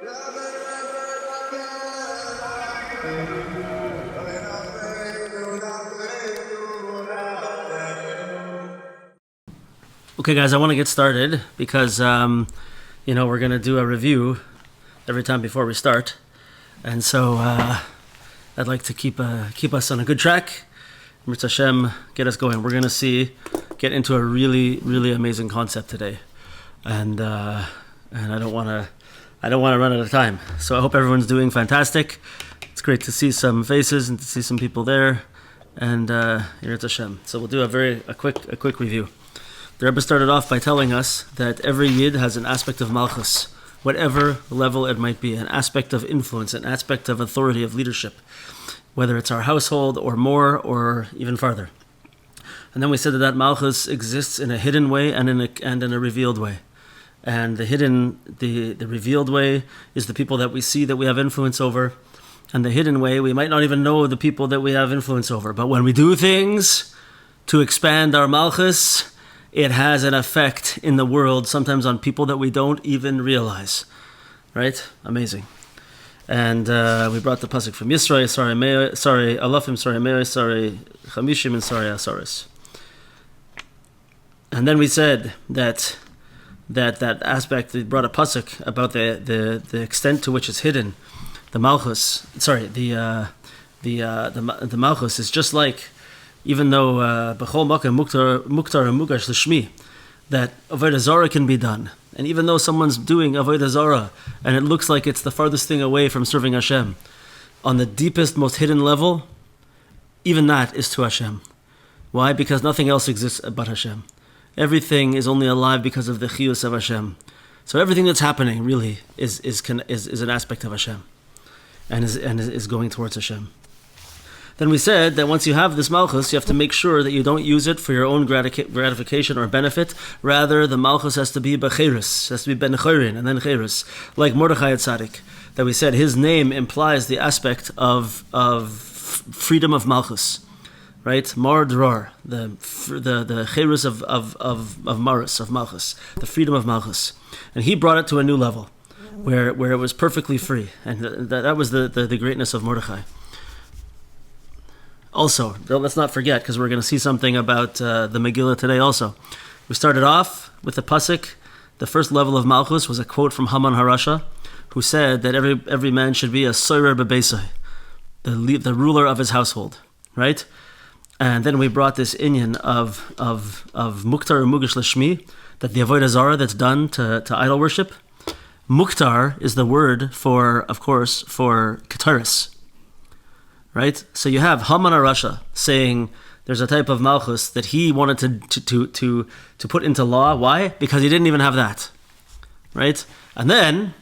Okay, guys, I want to get started because, we're going to do a review every time before we start. And so I'd like to keep us on a good track. Mirz Hashem, get us going. We're going to get into a really, really amazing concept today. And I don't want to run out of time. So I hope everyone's doing fantastic. It's great to see some faces and to see some people there. And Mirz Hashem. So we'll do a quick review. The Rebbe started off by telling us that every Yid has an aspect of Malchus, whatever level it might be, an aspect of influence, an aspect of authority, of leadership, whether it's our household or more or even farther. And then we said that Malchus exists in a hidden way and in a revealed way. And the revealed way is the people that we see that we have influence over, and the hidden way, we might not even know the people that we have influence over. But when we do things to expand our Malchus, it has an effect in the world, sometimes on people that we don't even realize. Right? Amazing. And we brought the pasuk from Yisrael, sorry, Alafim, sorry, Meir, sorry, Chamishim, and sorry, Asaris. And then we said that aspect, we brought a pasuk about the extent to which it's hidden. The Malchus, the Malchus is just like, even though B'chol Makom Muktar and Mugash L'Shmi, that Avodah Zarah can be done. And even though someone's doing Avodah Zarah, and it looks like it's the farthest thing away from serving Hashem, on the deepest, most hidden level, even that is to Hashem. Why? Because nothing else exists but Hashem. Everything is only alive because of the chiyus of Hashem. So everything that's happening really is an aspect of Hashem, and is going towards Hashem. Then we said that once you have this Malchus, you have to make sure that you don't use it for your own gratification or benefit. Rather, the Malchus has to be B'cheirus, has to be Ben Chorin and then Cheirus, like Mordechai Tzaddik, that we said his name implies the aspect of freedom of Malchus, right? Mar Dror, the Cheirus of Maris, of Malchus, the freedom of Malchus, and he brought it to a new level, where it was perfectly free, and that was the greatness of Mordechai. Also, let's not forget, because we're going to see something about the Megillah today also. We started off with the pasuk. The first level of Malchus was a quote from Haman HaRasha, who said that every man should be a soirer bebeisai, the ruler of his household, right? And then we brought this inyan of Muktar and Mugash L'Shmi, that the Avodah Zarah that's done to idol worship. Muktar is the word for Ketaris. Right? So you have Haman HaRasha saying there's a type of Malchus that he wanted to put into law. Why? Because he didn't even have that. Right? And then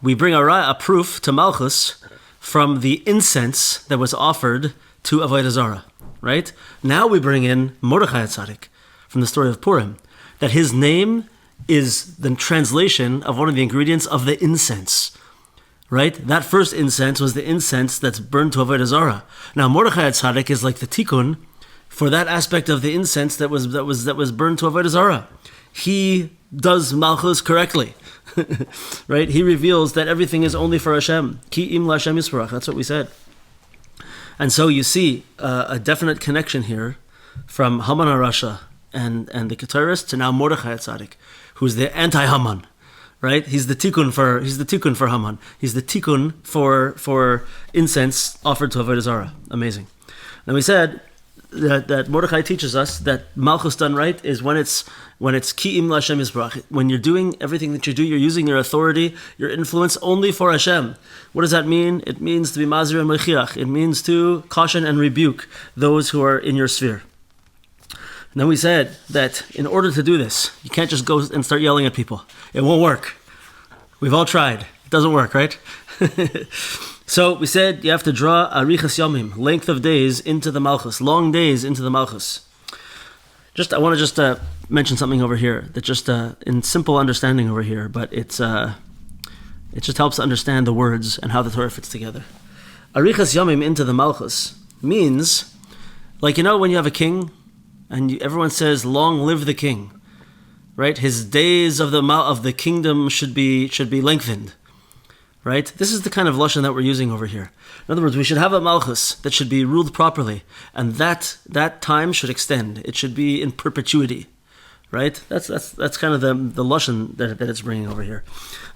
we bring a proof to Malchus from the incense that was offered to Avodah Zarah. Right? Now we bring in Mordechai Tzaddik from the story of Purim, that his name is the translation of one of the ingredients of the incense. Right? That first incense was the incense that's burned to Avodah Zarah. Now Mordechai Tzaddik is like the tikkun for that aspect of the incense that was burned to Avodah Zarah. He does Malchus correctly. Right? He reveals that everything is only for Hashem. Ki im l'Hashem yisparach. That's what we said. And so you see a definite connection here from Haman HaRasha and the Ketaris to now Mordechai Tzaddik, who's the anti-Haman. Right? He's the tikkun for Haman. He's the tikkun for incense offered to Avodah Zarah. Amazing. Then we said that Mordechai teaches us that Malchus done right is when it's ki'im l'Hashem yisbarach. When you're doing everything that you do, you're using your authority, your influence only for Hashem. What does that mean? It means to be mazir and mechiach. It means to caution and rebuke those who are in your sphere. And then we said that in order to do this, you can't just go and start yelling at people. It won't work. We've all tried. It doesn't work, right? So we said you have to draw arichas yomim, length of days into the Malchus, long days into the Malchus. I want to mention something over here that just in simple understanding over here, but it just helps to understand the words and how the Torah fits together. Arichas yomim into the Malchus means, like, when you have a king, and everyone says, "Long live the king," right? His days of the kingdom should be lengthened, right? This is the kind of lashon that we're using over here. In other words, we should have a malchus that should be ruled properly, and that time should extend. It should be in perpetuity, right? That's kind of the lashon that it's bringing over here.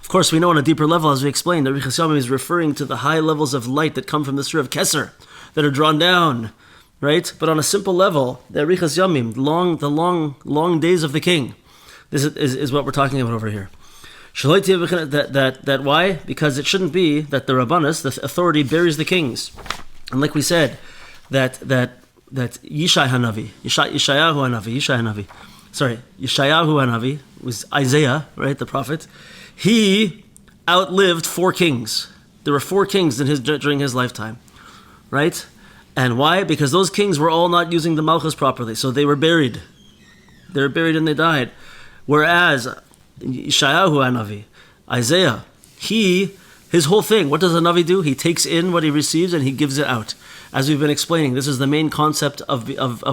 Of course, we know on a deeper level, as we explained, that Arichas Yamim is referring to the high levels of light that come from the Surah of Keser, that are drawn down, right? But on a simple level, the Arichas Yamim, the long days of the king, this is what we're talking about over here. That why? Because it shouldn't be that the Rabbanis, the authority, buries the kings. And like we said, that Yeshayahu Hanavi was Isaiah, right, the prophet. He outlived 4 kings. There were 4 kings during his lifetime, right? And why? Because those kings were all not using the malchus properly, so they were buried. They were buried and they died. Whereas Yeshayahu Hanavi, Isaiah, his whole thing, what does a Navi do? He takes in what he receives and he gives it out. As we've been explaining, this is the main concept of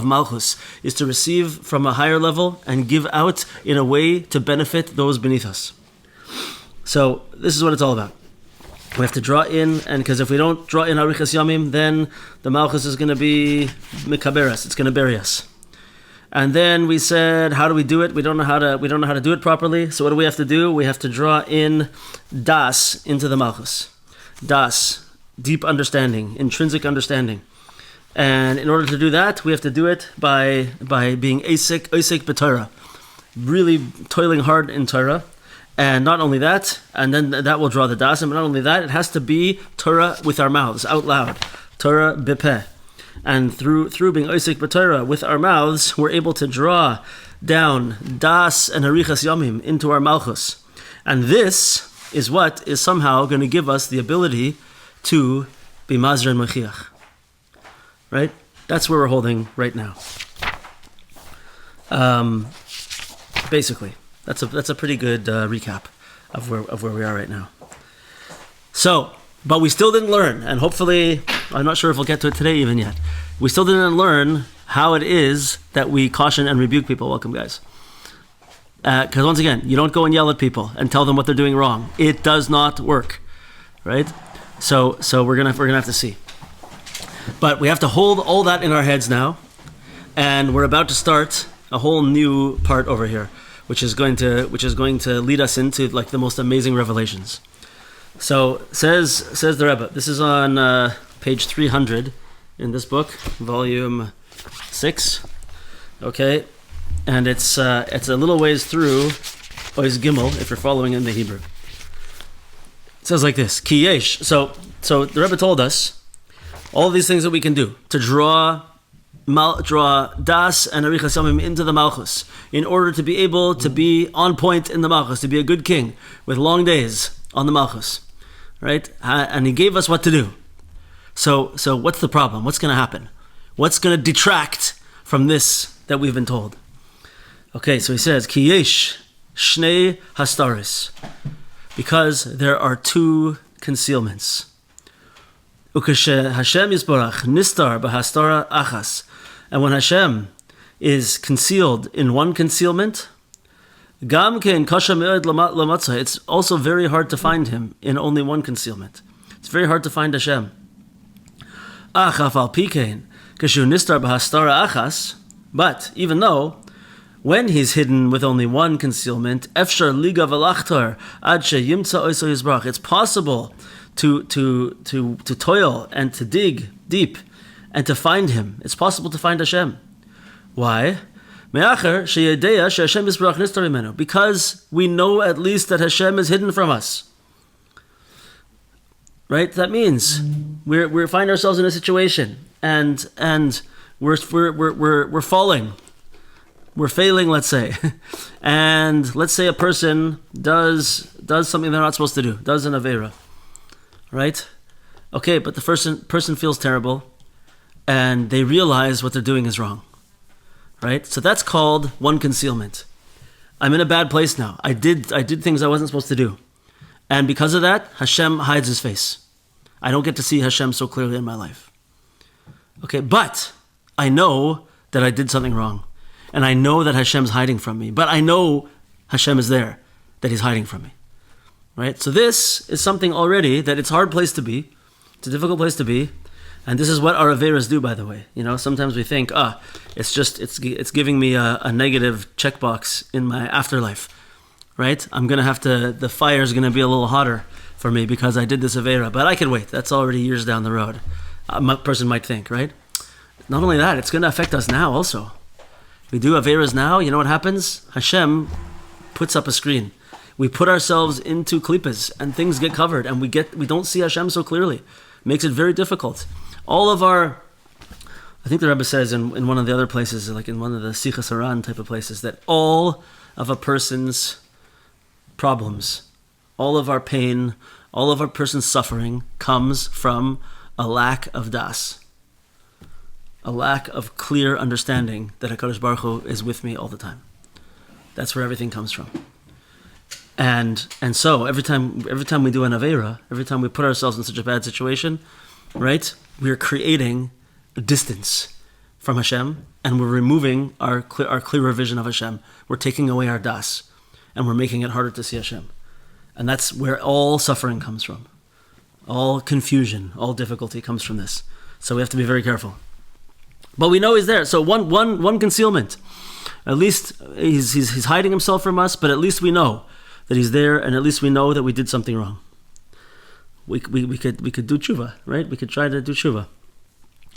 Malchus, is to receive from a higher level and give out in a way to benefit those beneath us. So this is what it's all about. We have to draw in, and because if we don't draw in Arichas Yamim, then the Malchus is going to be Mikaberes, it's going to bury us. And then we said, how do we do it? We don't know how to do it properly. So what do we have to do? We have to draw in das into the Malchus. Das, deep understanding, intrinsic understanding. And in order to do that, we have to do it by being Osek b'Torah, really toiling hard in Torah. And not only that, and then that will draw the das. And not only that, it has to be Torah with our mouths, out loud. Torah b'peh. And through being Osek b'Torah with our mouths, we're able to draw down das and Arichas Yamim into our Malchus. And this is what is somehow going to give us the ability to be Mazir and Mechiach. Right? That's where we're holding right now. Basically, that's a pretty good recap of where we are right now. So, but we still didn't learn, and hopefully, I'm not sure if we'll get to it today even yet. We still didn't learn how it is that we caution and rebuke people. Welcome, guys. Because once again, you don't go and yell at people and tell them what they're doing wrong. It does not work, right? So we're gonna have to see. But we have to hold all that in our heads now, and we're about to start a whole new part over here, which is going to lead us into like the most amazing revelations. So says the Rebbe. This is on page 300 in this book, volume 6. Okay, and it's a little ways through Ois Gimel if you're following in the Hebrew. It says like this: Ki yesh. So the Rebbe told us all of these things that we can do to draw das and Arichas Yamim into the Malchus in order to be able to be on point in the Malchus, to be a good king with long days on the Malchus. Right? And he gave us what to do. So what's the problem? What's going to happen? What's going to detract from this that we've been told? Okay, so he says, Ki yesh shnei hastaris. Because there are 2 concealments. Ukashe Hashem Yisborach nistar b'hastara achas. And when Hashem is concealed in one concealment, Gam ken kasha me'od lamatzah. It's also very hard to find him in only one concealment. It's very hard to find Hashem. Achaf al pikein kashu nistar b'hastara achas. But even though when he's hidden with only one concealment, efshar liga v'lachtar ad sheyimtza oiso yizbrach. It's possible to toil and to dig deep and to find him. It's possible to find Hashem. Why? Because we know at least that Hashem is hidden from us. Right? That means we find ourselves in a situation and we're falling. We're failing, let's say. And let's say a person does something they're not supposed to do, does an Aveira. Right? Okay, but the person feels terrible and they realize what they're doing is wrong. Right? So that's called one concealment. I'm in a bad place now. I did things I wasn't supposed to do. And because of that, Hashem hides his face. I don't get to see Hashem so clearly in my life. Okay, but I know that I did something wrong. And I know that Hashem's hiding from me. But I know Hashem is there, that he's hiding from me. right? So this is something already that it's a hard place to be. It's a difficult place to be. And this is what our averas do, by the way. Sometimes we think, it's giving me a negative checkbox in my afterlife, right? The fire's going to be a little hotter for me because I did this avera, but I can wait. That's already years down the road. A person might think, right? Not only that, it's going to affect us now also. We do averas now, you know what happens? Hashem puts up a screen. We put ourselves into klippas and things get covered and we don't see Hashem so clearly. It makes it very difficult. All of our, I think the Rebbe says in one of the other places, like in one of the Sichas Haran type of places, that all of a person's problems, all of our pain, all of our person's suffering comes from a lack of das, a lack of clear understanding that HaKadosh Baruch Hu is with me all the time. That's where everything comes from. And so every time we do an Aveira, every time we put ourselves in such a bad situation, right, we are creating a distance from Hashem and we're removing our clearer vision of Hashem. We're taking away our das and we're making it harder to see Hashem. And that's where all suffering comes from. All confusion, all difficulty comes from this. So we have to be very careful. But we know he's there. So one concealment. At least he's hiding himself from us, but at least we know that he's there, and at least we know that we did something wrong. We could do tshuva, right? We could try to do tshuva.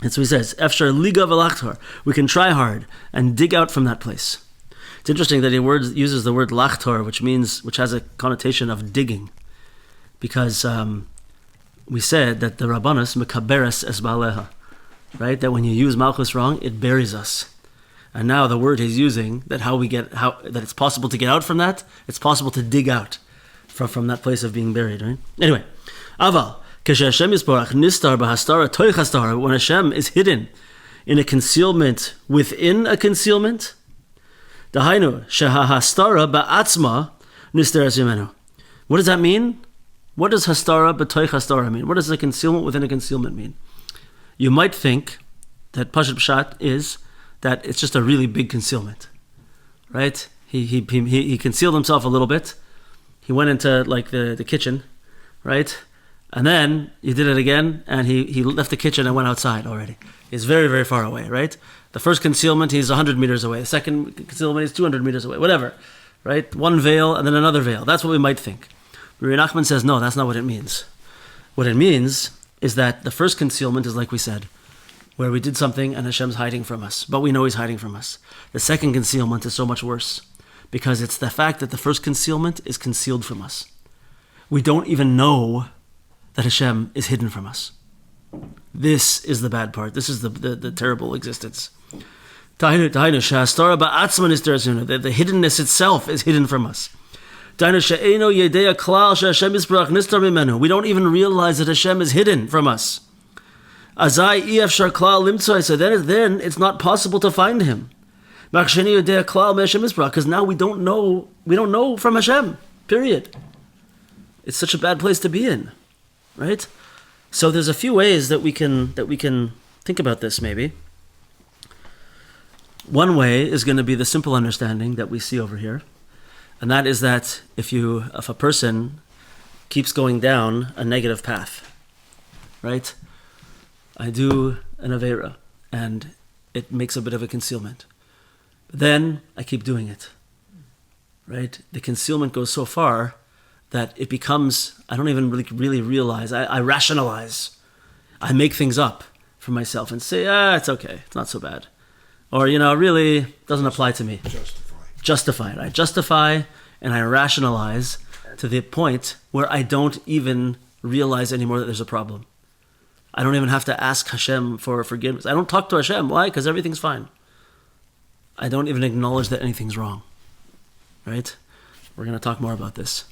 That's what he says. Efshar liga v'lachtor. We can try hard and dig out from that place. It's interesting that he uses the word lachtor, which has a connotation of digging, because we said that the Rabbanos mekaberes es ba'aleha, right? That when you use malchus wrong, it buries us. And now the word he's using, that it's possible to get out from that, it's possible to dig out from that place of being buried, right? Anyway, aval Hashem yisborach nistar b'hastara toich hastara, when Hashem is hidden in a concealment within a concealment. Dahainu shehahastara ba'atzma nisteres yimenu. What does that mean? What does hastara b'toich hastara mean? What does a concealment within a concealment mean? You might think that Pashat Pshat is that it's just a really big concealment, right? He concealed himself a little bit. He went into like the kitchen, right? And then he did it again, and he left the kitchen and went outside already. He's very, very far away, right? The first concealment, he's 100 meters away. The second concealment, he's 200 meters away, whatever, right? One veil and then another veil. That's what we might think. Rabbi Nachman says, no, that's not what it means. What it means is that the first concealment is like we said, where we did something and Hashem's hiding from us, but we know he's hiding from us. The second concealment is so much worse, because it's the fact that the first concealment is concealed from us. We don't even know that Hashem is hidden from us. This is the bad part. This is the terrible existence. The hiddenness itself is hidden from us. We don't even realize that Hashem is hidden from us. So then it's not possible to find him. Because now we don't know from Hashem. Period. It's such a bad place to be in. Right? So there's a few ways that we can think about this maybe. One way is going to be the simple understanding that we see over here. And that is that if a person keeps going down a negative path, right? I do an Aveira and it makes a bit of a concealment. Then I keep doing it, right? The concealment goes so far that it becomes, I don't even really realize, I rationalize. I make things up for myself and say, it's okay, it's not so bad. Or, really doesn't apply to me. Justify it. I justify and I rationalize to the point where I don't even realize anymore that there's a problem. I don't even have to ask Hashem for forgiveness. I don't talk to Hashem. Why? Because everything's fine. I don't even acknowledge that anything's wrong. Right? We're going to talk more about this.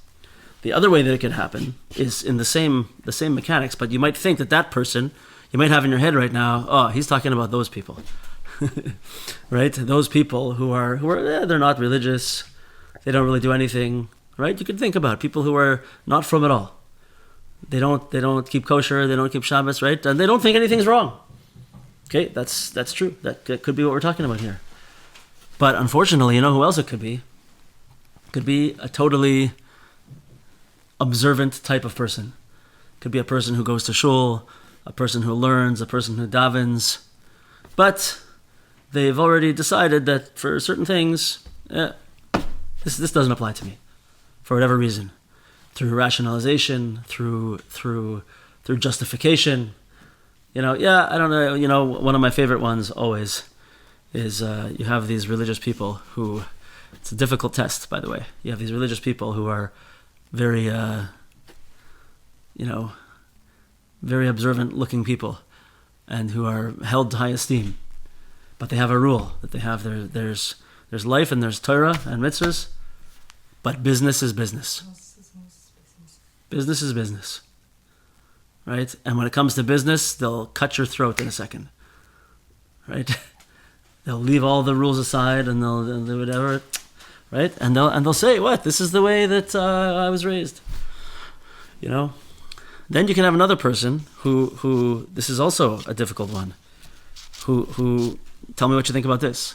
The other way that it could happen is in the same mechanics, but you might think that person, you might have in your head right now, he's talking about those people. Right? Those people who are they're not religious, they don't really do anything, right? You could think about people who are not from at all. They don't keep kosher, they don't keep Shabbos, right? And they don't think anything's wrong. Okay, that's true. That could be what we're talking about here. But unfortunately, you know who else it could be? It could be a totally observant type of person. Could be a person who goes to shul, a person who learns, a person who davens. But they've already decided that for certain things, this doesn't apply to me, for whatever reason, through rationalization, through justification. I don't know. One of my favorite ones always is you have these religious people who, it's a difficult test, by the way. You have these religious people who are very, very observant-looking people, and who are held to high esteem. But they have a rule that they have there's life and there's Torah and mitzvahs, but business is business. Business is business, right? And when it comes to business, they'll cut your throat in a second, right? They'll leave all the rules aside and they'll do whatever, right? And they'll say, "What? This is the way that I was raised," Then you can have another person who this is also a difficult one. Who tell me what you think about this.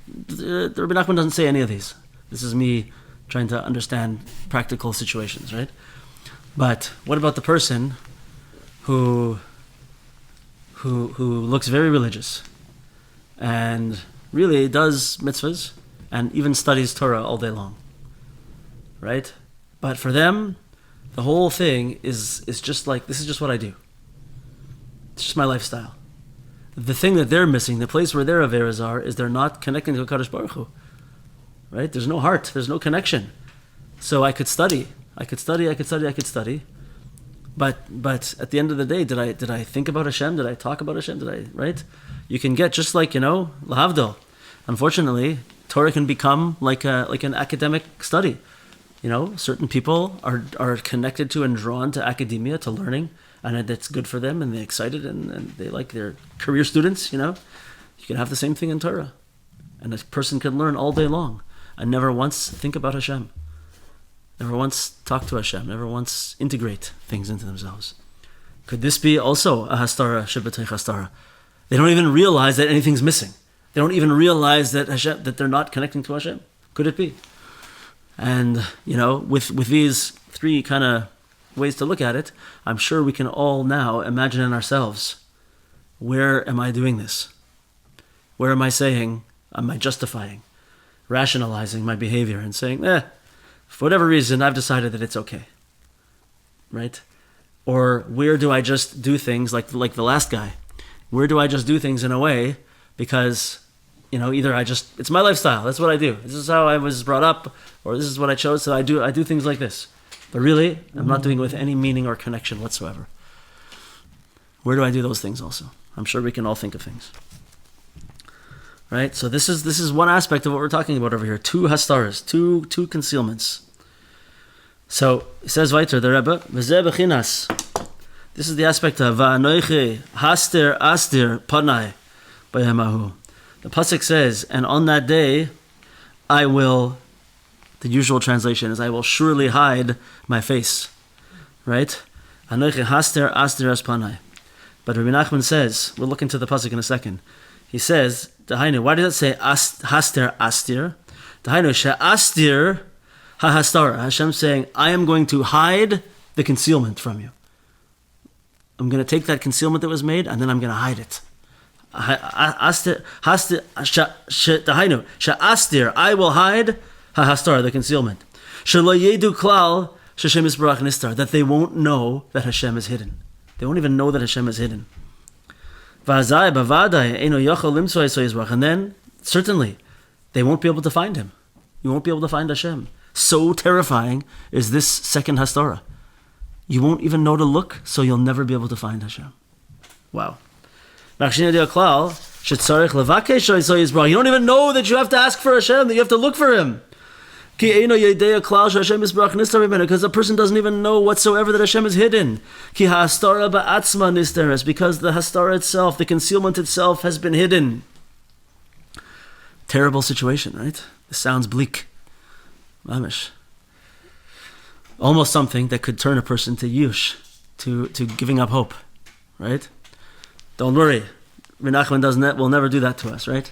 The Rabbi Nachman doesn't say any of these. This is me trying to understand practical situations, right? But what about the person who looks very religious and really does mitzvahs and even studies Torah all day long, right? But for them, the whole thing is just like, this is just what I do. It's just my lifestyle. The thing that they're missing, the place where their averas are, is they're not connecting to HaKadosh Baruch Hu, right? There's no heart, there's no connection. So I could study, but at the end of the day, did I think about Hashem? Did I talk about Hashem? Right? You can get just like, lahavdil. Unfortunately, Torah can become like an academic study. Certain people are connected to and drawn to academia, to learning, and that's good for them, and they're excited, and they like their career students. You can have the same thing in Torah, and a person can learn all day long and never once think about Hashem, never once talk to Hashem, never once integrate things into themselves. Could this be also a Hastara Shabbatei Hastara? They don't even realize that anything's missing. They don't even realize that that they're not connecting to Hashem. Could it be? And, with these three kind of ways to look at it, I'm sure we can all now imagine in ourselves, where am I doing this? Where am I saying, am I justifying, rationalizing my behavior and saying, for whatever reason, I've decided that it's okay, right? Or where do I just do things like the last guy? Where do I just do things in a way because, either it's my lifestyle, that's what I do. This is how I was brought up, or this is what I chose, so I do things like this. But really, I'm not doing it with any meaning or connection whatsoever. Where do I do those things also? I'm sure we can all think of things. Right? So this is one aspect of what we're talking about over here. Two hastaras, two concealments. So, it says weiter, the Rebbe, V'zeh b'chinas. This is the aspect of Va'anoichi haster astir panai b'yemahu. The pasuk says, and on that day, I will, the usual translation is, I will surely hide my face. Right? Anoichi haster astir as panai. But Rabbi Nachman says, we'll look into the pasuk in a second. He says, Dahainu, why does it say haster astir? Dahainu, she'astir ha-hastara. Hashem's saying, I am going to hide the concealment from you. I'm going to take that concealment that was made, and then I'm going to hide it. Dahainu, she'astir, I will hide ha-hastara, the concealment. Shelo yedu klal sh'Hashem yisbarach nistar, that they won't know that Hashem is hidden. They won't even know that Hashem is hidden. And then, certainly, they won't be able to find Him. You won't be able to find Hashem. So terrifying is this second Hastara. You won't even know to look, so you'll never be able to find Hashem. Wow. You don't even know that you have to ask for Hashem, that you have to look for Him. Because a person doesn't even know whatsoever that Hashem is hidden. Because the Hastara itself, the concealment itself, has been hidden. Terrible situation, right? This sounds bleak. Mamish. Almost something that could turn a person to yush, to giving up hope, right? Don't worry, Menachem will never do that to us, right?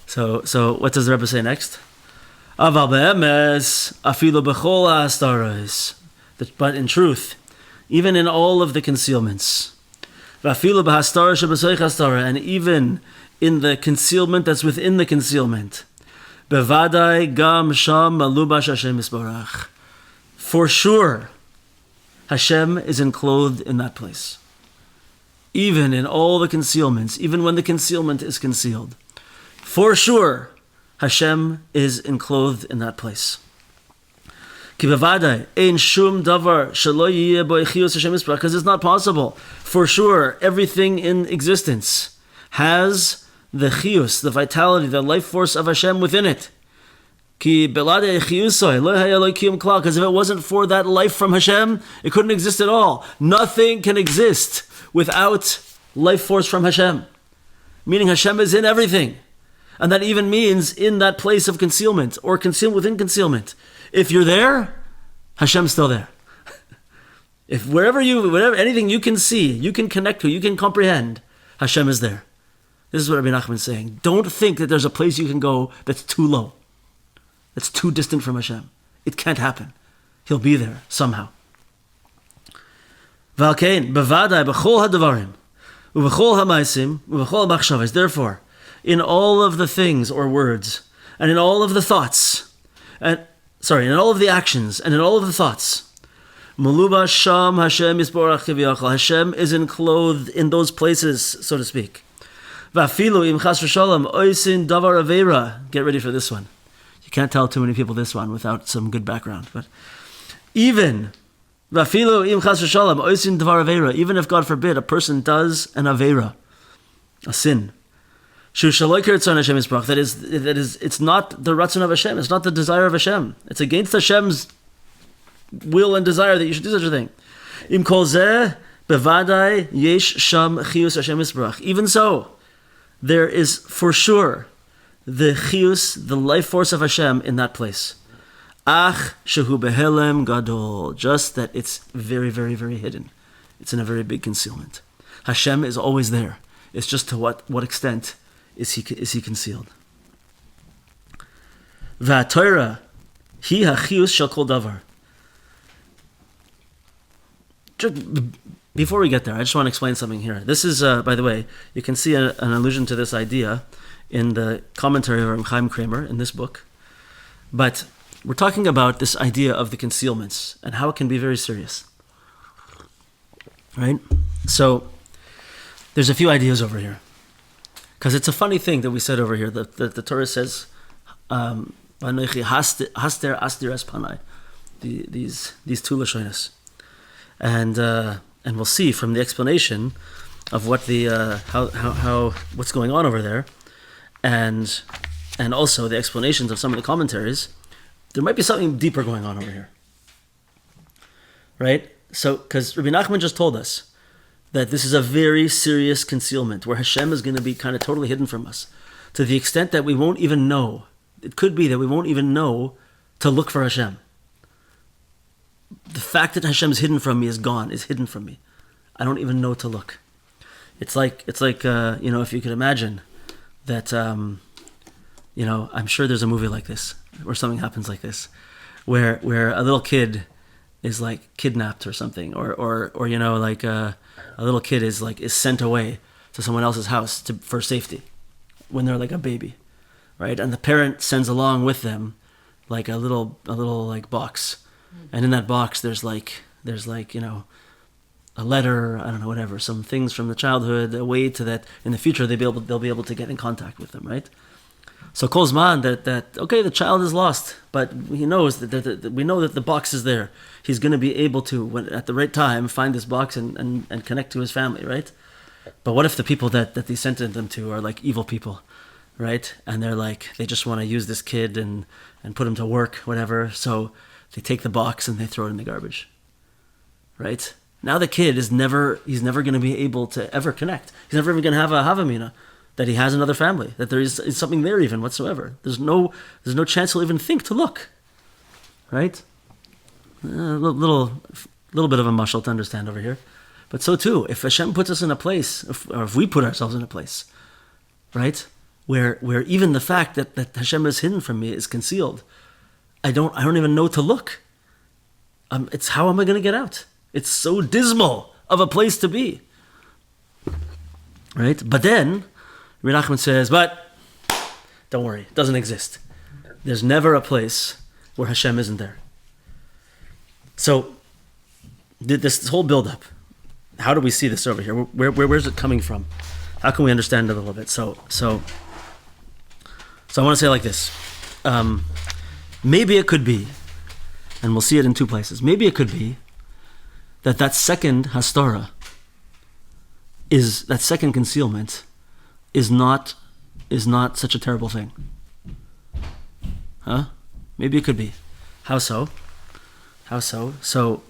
So what does the Rebbe say next? Aval be'emes, afilu b'chol ha'astaros. But in truth, even in all of the concealments, and even in the concealment that's within the concealment, for sure, Hashem is enclosed in that place. Even in all the concealments, even when the concealment is concealed, for sure, Hashem is enclosed in that place. Because it's not possible. For sure, everything in existence has the chius, the vitality, the life force of Hashem within it. Because if it wasn't for that life from Hashem, it couldn't exist at all. Nothing can exist without life force from Hashem. Meaning Hashem is in everything. And that even means in that place of concealment, or concealment within concealment. If you're there, Hashem's still there. If wherever anything you can see, you can connect to, you can comprehend, Hashem is there. This is what Rabbi Nachman is saying. Don't think that there's a place you can go that's too low, that's too distant from Hashem. It can't happen. He'll be there somehow. Therefore, in all of the things or words, and in all of the thoughts, in all of the actions, and in all of the thoughts, Hashem is enclosed in those places, so to speak. Get ready for this one. You can't tell too many people this one without some good background. But even if, God forbid, a person does an aveira, a sin, that is, it's not the ratzon of Hashem, it's not the desire of Hashem. It's against Hashem's will and desire that you should do such a thing. Even so, there is for sure the chius, the life force of Hashem in that place. Shehu behelem gadol, just that it's very, very, very hidden. It's in a very big concealment. Hashem is always there. It's just to what extent is he concealed. Torah, hi hachius shel kol davar. Before we get there, I just want to explain something here. This is, by the way, you can see an allusion to this idea in the commentary of Reb Chaim Kramer in this book. But we're talking about this idea of the concealments and how it can be very serious. Right? So, there's a few ideas over here. Because it's a funny thing that we said over here, that the Torah says, V'anochi haster astir es panai, these two lashonos. And we'll see from the explanation of what the how what's going on over there, and also the explanations of some of the commentaries, there might be something deeper going on over here. Right? So, because Rabbi Nachman just told us that this is a very serious concealment where Hashem is going to be kind of totally hidden from us, to the extent that we won't even know. It could be that we won't even know to look for Hashem. The fact that Hashem is hidden from me is hidden from me. I don't even know to look. It's like if you could imagine that, I'm sure there's a movie like this where something happens like this, where a little kid is like kidnapped or something, or a little kid is sent away to someone else's house for safety when they're like a baby, right? And the parent sends along with them like a little box. And in that box, there's a letter, I don't know, whatever, some things from the childhood, a way to that in the future they'll be able to get in contact with them, right? So Kol Zman that okay, the child is lost, but he knows that we know that the box is there. He's going to be able to, at the right time, find this box and connect to his family, right? But what if the people that they sent them to are like evil people, right? And they just want to use this kid and put him to work, whatever. So they take the box and they throw it in the garbage, right? Now the kid he's never going to be able to ever connect. He's never even going to have a havamina that he has another family, that there is something there even whatsoever. There's no chance he'll even think to look, right? A little bit of a mashal to understand over here. But so too, if Hashem puts us in a place, or if we put ourselves in a place, right, where even the fact that Hashem is hidden from me is concealed, I don't even know to look. it's how am I going to get out? It's so dismal of a place to be. Right? But then, Rabbi Nachman says, but don't worry, it doesn't exist. There's never a place where Hashem isn't there. So, this whole build-up, how do we see this over here? Where's it coming from? How can we understand it a little bit? So I want to say it like this. Maybe it could be, and we'll see it in two places. Maybe it could be that second Hastara that second concealment is not such a terrible thing. Huh? Maybe it could be. How so? So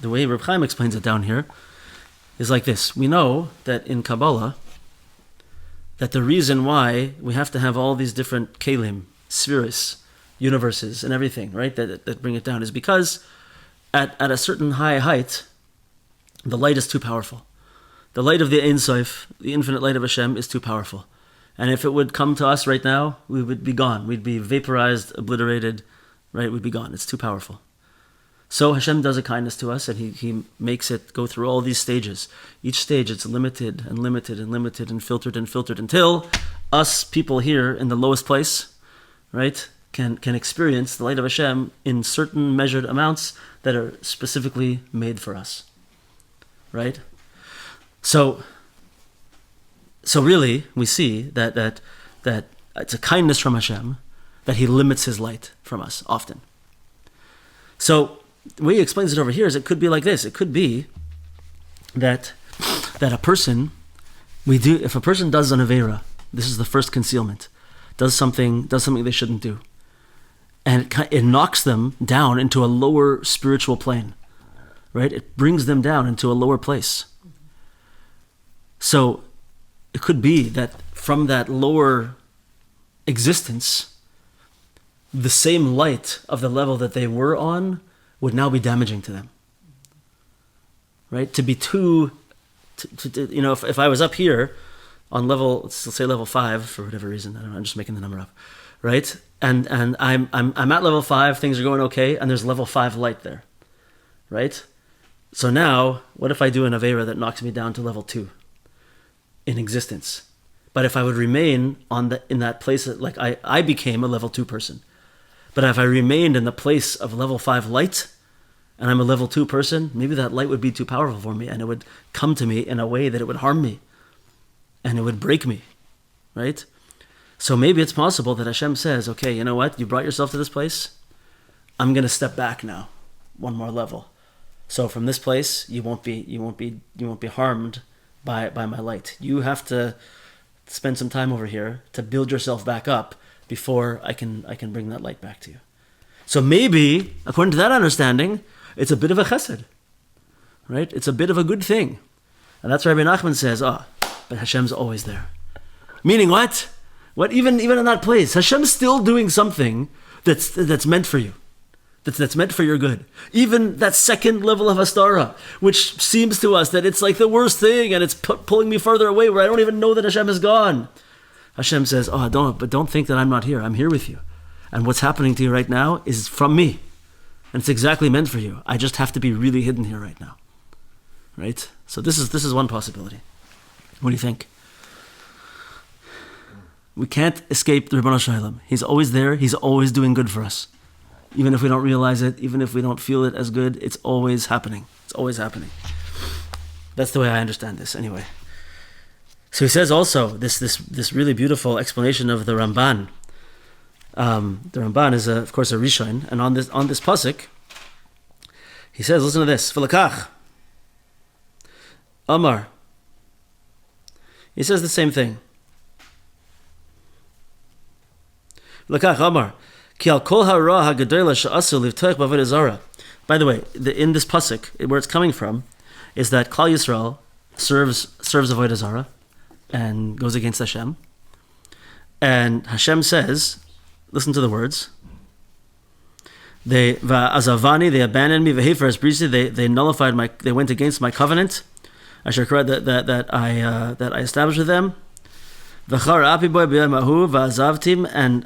the way Reb Chaim explains it down here is like this. We know that in Kabbalah, that the reason why we have to have all these different kelim, spheres, universes, and everything, right, that bring it down, is because at a certain high height, the light is too powerful. The light of the Ein Sof, the infinite light of Hashem, is too powerful. And if it would come to us right now, we would be gone. We'd be vaporized, obliterated, right? We'd be gone. It's too powerful. So Hashem does a kindness to us, and He makes it go through all these stages. Each stage, it's limited and limited and limited and filtered until us people here in the lowest place, right, can experience the light of Hashem in certain measured amounts that are specifically made for us, right? So really, we see that it's a kindness from Hashem that He limits His light from us often. So the way He explains it over here is it could be like this. It could be that a person, if a person does an Aveira, this is the first concealment, does something they shouldn't do, and it knocks them down into a lower spiritual plane, right? It brings them down into a lower place. So it could be that from that lower existence, the same light of the level that they were on would now be damaging to them. Right? To be too, if I was up here on level, let's say level 5 for whatever reason, I don't know, I'm just making the number up, right? And I'm at level 5, things are going okay, and there's level 5 light there, right? So now, what if I do an Aveira that knocks me down to level 2? In existence. But if I would remain in that place, like I became a level 2 person. But if I remained in the place of level 5 light, and I'm a level 2 person, maybe that light would be too powerful for me, and it would come to me in a way that it would harm me, and it would break me, right? So maybe it's possible that Hashem says, okay, you know what? You brought yourself to this place. I'm going to step back now, one more level. So from this place, you won't be harmed by my light. You have to spend some time over here to build yourself back up before I can bring that light back to you. So maybe, according to that understanding, it's a bit of a chesed, right? It's a bit of a good thing. And that's why Rabbi Nachman says, but Hashem's always there. Meaning what? What even in that place, Hashem's still doing something that's meant for you. That's meant for your good. Even that second level of Hastara, which seems to us that it's like the worst thing and it's pulling me further away where I don't even know that Hashem is gone. Hashem says, don't think that I'm not here. I'm here with you. And what's happening to you right now is from me. And it's exactly meant for you. I just have to be really hidden here right now. Right? So this is one possibility. What do you think? We can't escape the Ribono Shel Olam. He's always there. He's always doing good for us. Even if we don't realize it, even if we don't feel it as good, it's always happening. It's always happening. That's the way I understand this, anyway. So he says also this really beautiful explanation of the Ramban. The Ramban is, of course, a Rishon, and on this pasuk, he says, listen to this: V'lakach Amar. He says the same thing. V'lakach Amar. By the way, in this pasuk, where it's coming from, is that Klal Yisrael serves Avodah Zarah and goes against Hashem. And Hashem says, listen to the words. They abandoned me. They nullified they went against my covenant. That I established with them. V'char api boy b'yom hahu v'azavtim, and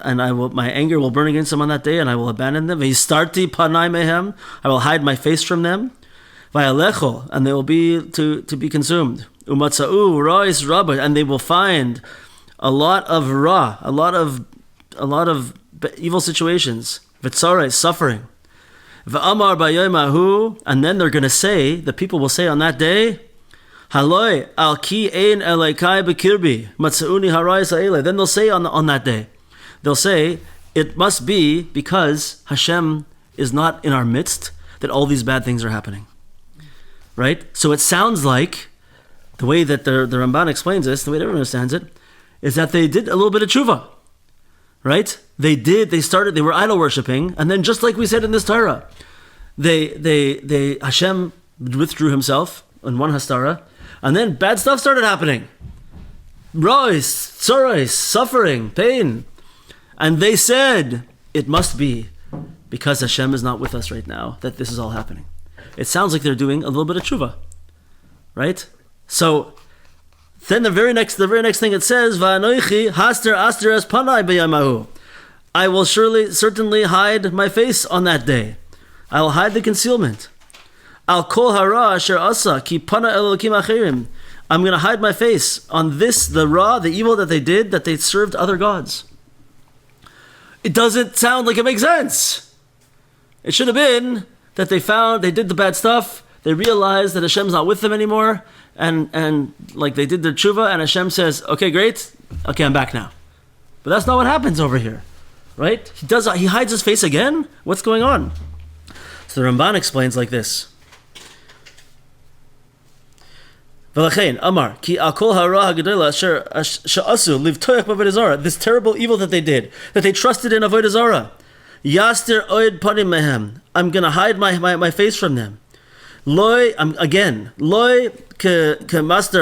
my anger will burn against them on that day, and I will abandon them. V'yistarti panai mehem, I will hide my face from them. V'yalecho, and they will be to be consumed. Umatzau ra'is rabba, and they will find a lot of ra, a lot of evil situations. V'tzarai, suffering. V'amar b'yom hahu, and then they're going to say, the people will say on that day, Haloi al ki ein elokai b'kirbi matzauni harayis ha'ele. Then they'll say on that day, they'll say, it must be because Hashem is not in our midst that all these bad things are happening. Right? So it sounds like, the way that the Ramban explains this, the way everyone understands it, is that they did a little bit of tshuva. Right? They were idol worshipping, and then just like we said in this Torah, Hashem withdrew himself in one Hastara, and then bad stuff started happening. Rois, tzoros, suffering, pain. And they said, it must be because Hashem is not with us right now that this is all happening. It sounds like they're doing a little bit of tshuva. Right? So then the very next thing it says, Va'anoichi haster es panai b'yom hahu. I will certainly hide my face on that day. I will hide the concealment. Al kol hara asher asa ki pana elokim acherim. I'm going to hide my face on this, the evil that they did, that they served other gods. It doesn't sound like it makes sense. It should have been that they did the bad stuff, they realized that Hashem's not with them anymore, and like they did their tshuva, and Hashem says, okay, great, okay, I'm back now. But that's not what happens over here, right? He hides his face again? What's going on? So the Ramban explains like this. V'lachein amar ki al kol hara hagadola asher she'asu livtoach b'avodah zarah, this terrible evil that they did, that they trusted in avodah zarah. Yaster oed panim mehem, I'm going to hide my face from them. Loi ke master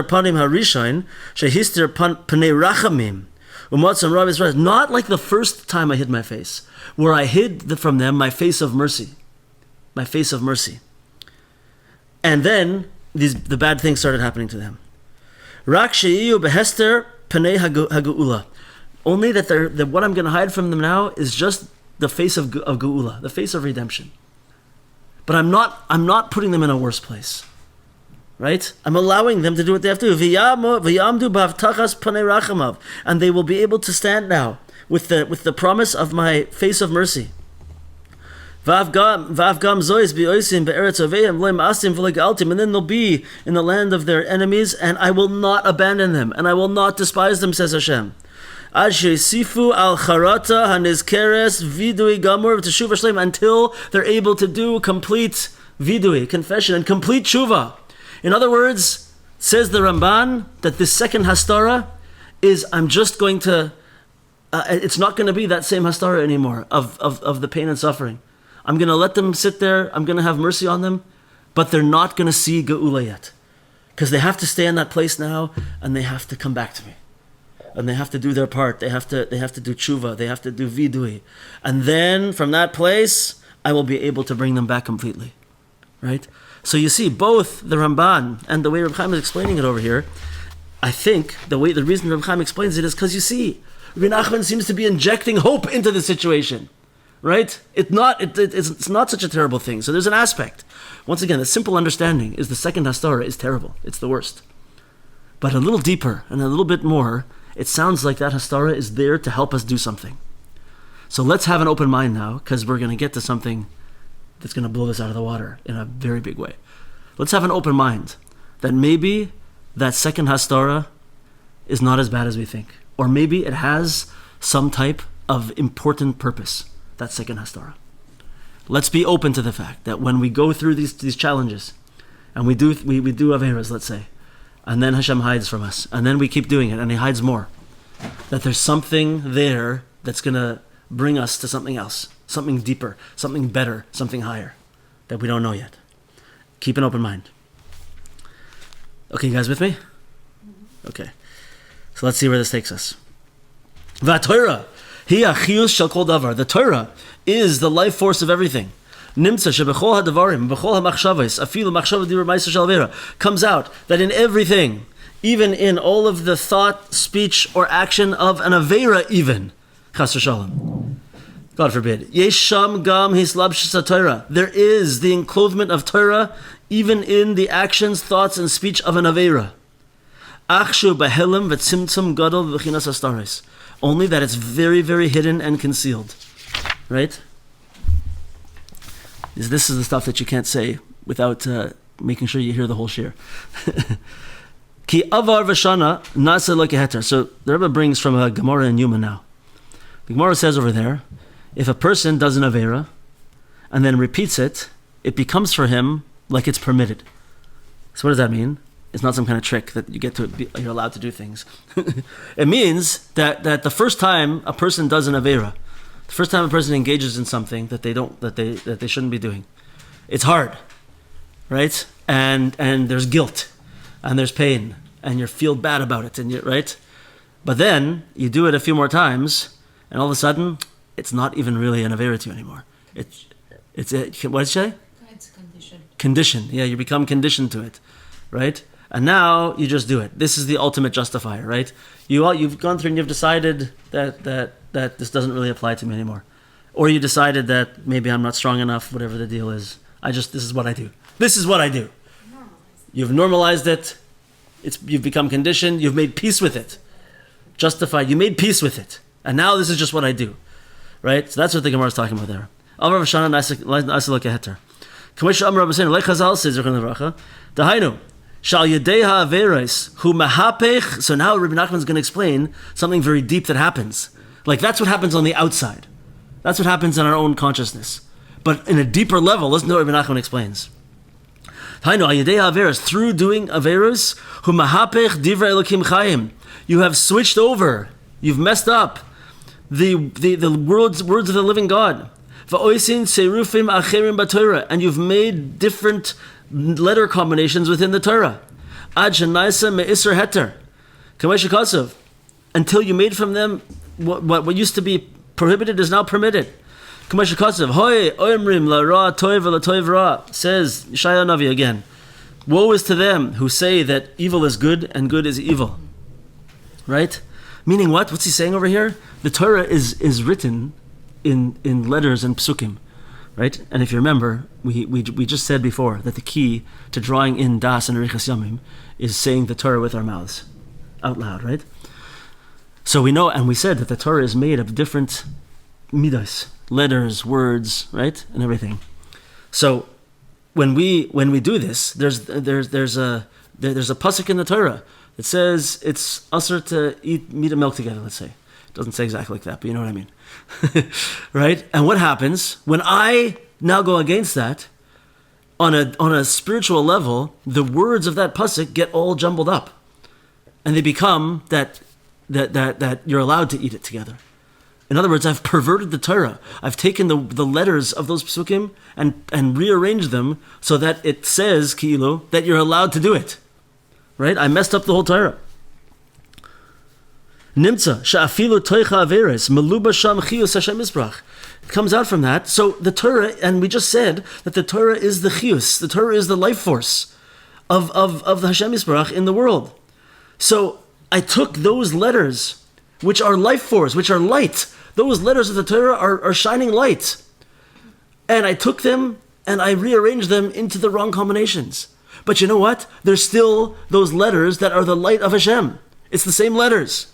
panim harishain shehister panei rachamim umatzam rabbi Israel. Not like the first time I hid my face, where I hid from them my face of mercy, and then the bad things started happening to them. Rak she'iyu behester panei hageula. Only that what I'm going to hide from them now is just the face of geula, the face of redemption. But I'm not putting them in a worse place, right? I'm allowing them to do what they have to do. V'yamdu b'havtachas panei rachamav, and they will be able to stand now with the promise of my face of mercy. V'avgam zois b'oisim be'eretz aveim v'lo ma'asim v'lo galtim, and then they'll be in the land of their enemies, and I will not abandon them, and I will not despise them, says Hashem. Ad sheisifu al charata hanizkeres vidui gamur v'teshuva shleim, until they're able to do complete vidui, confession, and complete tshuva. In other words, says the Ramban, that this second Hastara is, I'm just going to, it's not going to be that same Hastara anymore of the pain and suffering. I'm going to let them sit there, I'm going to have mercy on them, but they're not going to see Geula yet. Because they have to stay in that place now, and they have to come back to me. And they have to do their part. They have to do tshuva. They have to do vidui. And then from that place, I will be able to bring them back completely. Right? So you see, both the Ramban and the way Reb Chaim is explaining it over here, I think the reason Reb Chaim explains it is because you see, Rabbi Nachman seems to be injecting hope into the situation. Right? It's not such a terrible thing. So there's an aspect. Once again, the simple understanding is the second Hastara is terrible. It's the worst. But a little deeper and a little bit more, it sounds like that Hastara is there to help us do something. So let's have an open mind now, because we're going to get to something that's going to blow this out of the water in a very big way. Let's have an open mind that maybe that second Hastara is not as bad as we think. Or maybe it has some type of important purpose, that second Hastara. Let's be open to the fact that when we go through these challenges, and we do Averas, let's say, and then Hashem hides from us, and then we keep doing it, and He hides more, that there's something there that's going to bring us to something else, something deeper, something better, something higher, that we don't know yet. Keep an open mind. Okay, you guys with me? Okay. So let's see where this takes us. V'Torah hiya chiyus shel kol davar. The Torah is the life force of everything. Nimtza shebechol hadavarim, bechol hamachshavos, afilu machshava dibur ma'aser shel avera, comes out that in everything, even in all of the thought, speech, or action of an avera even. Chas v'shalom. God forbid. Yesh sham gam hislabshis Torah. There is the enclothement of Torah even in the actions, thoughts, and speech of an avera. Achshu behelim v'tzimtzum gadol v'chinas hastaris. Only that it's very, very hidden and concealed. Right? This is the stuff that you can't say without making sure you hear the whole shiur. Ki avar v'shana nasa lekeheter. So the Rebbe brings from a Gemara in Yuma now. The Gemara says over there, if a person does an avera and then repeats it, it becomes for him like it's permitted. So what does that mean? It's not some kind of trick that you get to you're allowed to do things. It means that the first time a person does an avera, the first time a person engages in something that they shouldn't be doing, it's hard, right? And there's guilt, and there's pain, and you feel bad about it, and you right. But then you do it a few more times, and all of a sudden, it's not even really an avera to you anymore. What did you say? It's condition. Condition. Yeah, you become conditioned to it, right? And now you just do it. This is the ultimate justifier, right? You've gone through and you've decided that this doesn't really apply to me anymore, or you decided that maybe I'm not strong enough. Whatever the deal is, this is what I do. This is what I do. You've normalized it. You've become conditioned. You've made peace with it. Justified. You made peace with it, and now this is just what I do, right? So that's what the Gemara is talking about there. Amar v'shana na'aseh lekeheter. K'moshe Amar Rabbi Seinu, like Chazal says, Dahainu. Shal yedei ha'averos hu mahapech. So now Rabbi Nachman is going to explain something very deep that happens. Like that's what happens on the outside. That's what happens in our own consciousness. But in a deeper level, listen to what Rabbi Nachman explains. Hainu al yedei ha'averos, through doing averos hu mahapech divrei Elokim chayim. You have switched over. You've messed up the words of the living God. Va'oisin serufim acherim b'Torah, and you've made different letter combinations within the Torah. Ad shenaisa me'isr heter. Kamesh kasav. Until you made from them what used to be prohibited is now permitted. Kamesh kasav. Hoy oimrim la ra toiv la toiv ra. Says Yeshaya Navi again. Woe is to them who say that evil is good and good is evil. Right? Meaning what? What's he saying over here? The Torah is written in letters and psukim. Right? And if you remember, we just said before that the key to drawing in das and arichas yamim is saying the Torah with our mouths, out loud, right? So we know, and we said that the Torah is made of different midas, letters, words, right, and everything. So when we do this, there's a pasuk in the Torah that says it's usher to eat meat and milk together. Let's say it doesn't say exactly like that, but you know what I mean. Right? And what happens when I now go against that on a spiritual level? The words of that pasuk get all jumbled up, and they become that you're allowed to eat it together. In other words, I've perverted the Torah. I've taken the letters of those psukim and rearranged them so that it says ki'ilu that you're allowed to do it. Right? I messed up the whole Torah. Nimtza sha'afilu toicha averes meluba sham chiyus Hashem Yisbrach. It comes out from that. So the Torah, and we just said that the Torah is the chiyus. The Torah is the life force of the Hashem Yisbrach in the world. So I took those letters, which are life force, which are light. Those letters of the Torah are shining light, and I took them and I rearranged them into the wrong combinations. But you know what? There's still those letters that are the light of Hashem. It's the same letters.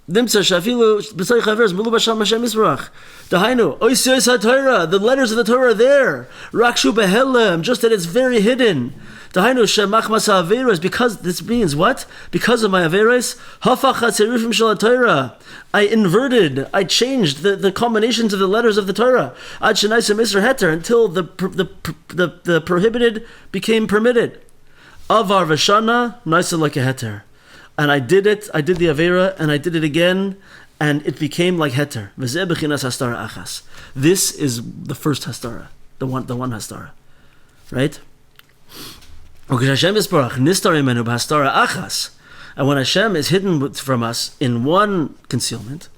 The letters of the Torah are there. Rakshu behelem, just that it's very hidden. Because this means what? Because of my averos, I inverted, I changed the combinations of the letters of the Torah until the prohibited became permitted. Avar v'shana naisa like a heter. And I did the avera, and I did it again, and it became like heter. This is the first Hastara, the one Hastara, right? And when Hashem is hidden from us in one concealment,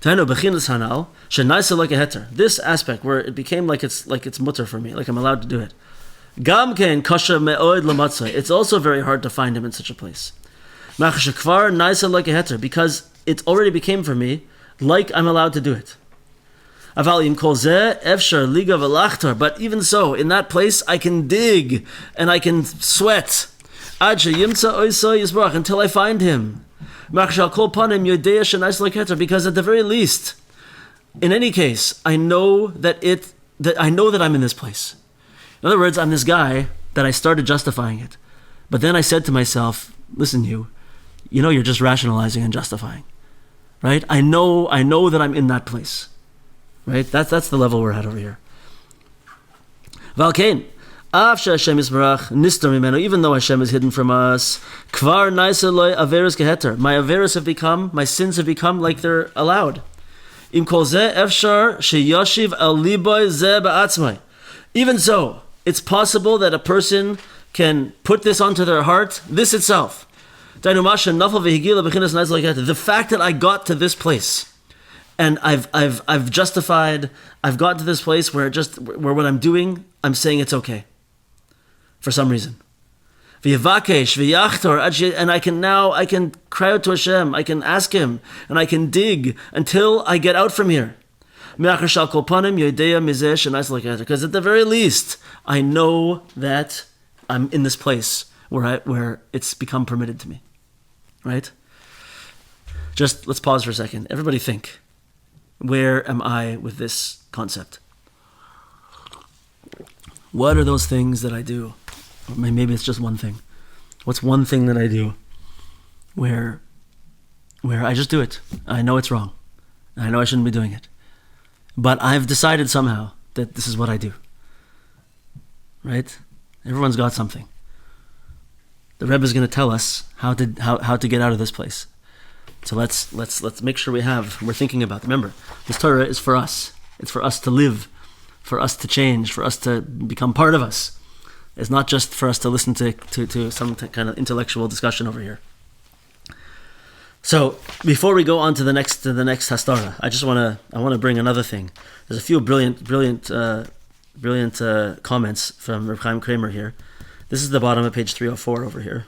this aspect where it became like it's mutter for me, like I'm allowed to do it, Gamken kasha me'od lamatzah. It's also very hard to find him in such a place. Machshekvar naisa like a heter, because it already became for me like I'm allowed to do it. Aval im kol zeh efshar liga v'lachtar. But even so, in that place, I can dig and I can sweat. Ad sheyimtza oisai yisbarach, until I find him. Machshal kol panim yodea shenais like heter, because at the very least, in any case, I know that I'm in this place. In other words, I'm this guy that I started justifying it. But then I said to myself, listen, you know you're just rationalizing and justifying. Right? I know that I'm in that place. Right? That's the level we're at over here. Valkain. Even though Hashem is hidden from us, my sins have become like they're allowed. Even so, it's possible that a person can put this onto their heart, this itself. The fact that I got to this place, and I've justified, I've gotten to this place where what I'm doing, I'm saying it's okay. For some reason. And I can cry out to Hashem, I can ask Him, and I can dig until I get out from here. Because at the very least, I know that I'm in this place where it's become permitted to me. Right? Just let's pause for a second. Everybody think, where am I with this concept? What are those things that I do? Or maybe it's just one thing. What's one thing that I do where I just do it? I know it's wrong. I know I shouldn't be doing it. But I've decided somehow that this is what I do. Right? Everyone's got something. The Rebbe is going to tell us how to get out of this place. So let's make sure we're thinking about it. Remember, this Torah is for us. It's for us to live, for us to change, for us to become part of us. It's not just for us to listen to some kind of intellectual discussion over here. So before we go on to the next Hastara, I want to bring another thing. There's a few brilliant comments from Reb Chaim Kramer here. This is the bottom of page 304 over here,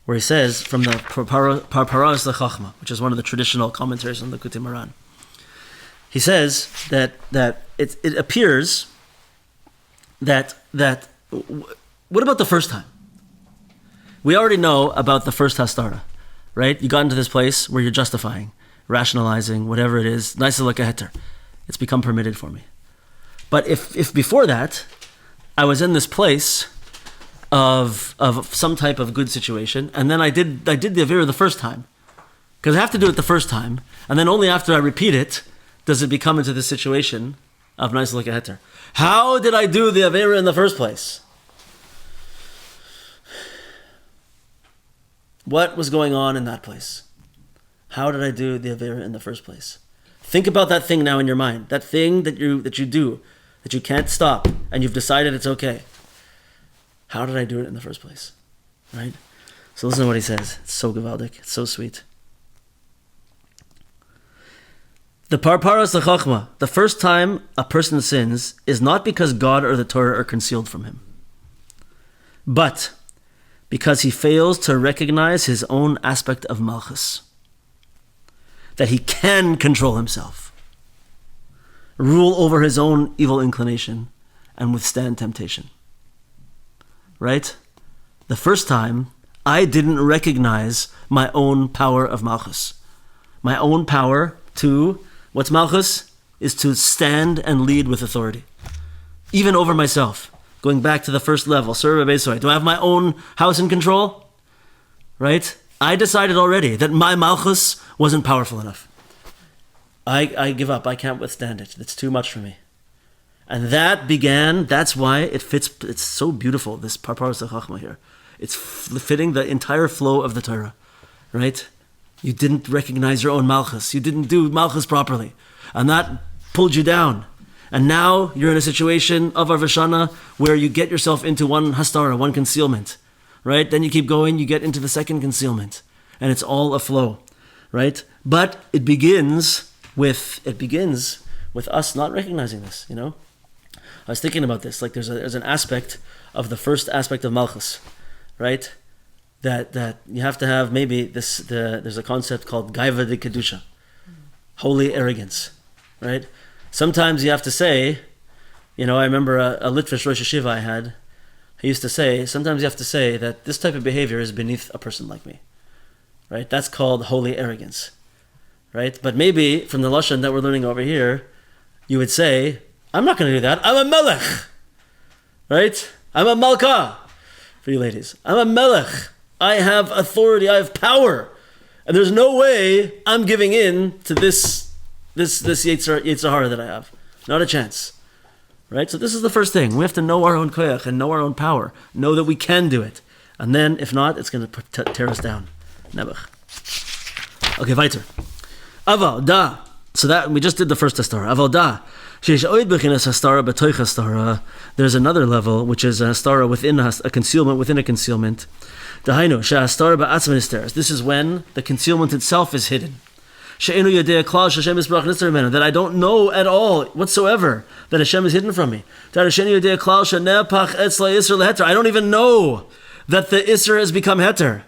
where he says from the Parparas LeChachma, which is one of the traditional commentaries on the Likutei Moharan. He says that it appears that what about the first time? We already know about the first Hastara, right? You got into this place where you're justifying, rationalizing, whatever it is, nice like a heter. It's become permitted for me. But if before that, I was in this place of some type of good situation, and then I did the Avera the first time, because I have to do it the first time, and then only after I repeat it does it become into the situation of nice like a heter. How did I do the Avera in the first place? What was going on in that place? How did I do the Avera in the first place? Think about that thing now in your mind. That thing that you do, that you can't stop, and you've decided it's okay. How did I do it in the first place? Right? So listen to what he says. It's so gewaldic. It's so sweet. The Parparas LeChachma, the first time a person sins is not because God or the Torah are concealed from him, but because he fails to recognize his own aspect of Malchus, that he can control himself, rule over his own evil inclination, and withstand temptation. Right? The first time, I didn't recognize my own power of Malchus. My own power to, what's Malchus? Is to stand and lead with authority. Even over myself. Going back to the first level, Surah Besoy. Do I have my own house in control? Right? I decided already that my Malchus wasn't powerful enough. I give up. I can't withstand it. It's too much for me. And that's why it fits, it's so beautiful, this Parparas LeChachma here. It's fitting the entire flow of the Torah, right? You didn't recognize your own Malchus. You didn't do Malchus properly. And that pulled you down. And now you're in a situation of Arvashana where you get yourself into one Hastara, one concealment, right? Then you keep going, you get into the second concealment. And it's all a flow, right? But it begins with us not recognizing this, you know? I was thinking about this. Like there's an aspect of the first aspect of Malchus, right? That you have to have maybe there's a concept called Gaiva de Kedusha, holy arrogance, right? Sometimes you have to say, I remember a Litvish Rosh Yeshiva I had. He used to say, sometimes you have to say that this type of behavior is beneath a person like me, right? That's called holy arrogance, right? But maybe from the Lashon that we're learning over here, you would say, I'm not going to do that. I'm a melech, right? I'm a malka, for you ladies. I'm a melech. I have authority. I have power. And there's no way I'm giving in to this Yetzer Hara that I have. Not a chance. Right? So this is the first thing. We have to know our own koyach and know our own power. Know that we can do it. And then, if not, it's going to tear us down. Nebuch. Okay, weiter. Aval da. So that we just did the first Hastara. Aval da. There's another level, which is a Hastara within a concealment within a concealment. This is when the concealment itself is hidden. That I don't know at all whatsoever that Hashem is hidden from me. I don't even know that the Isser has become Heter.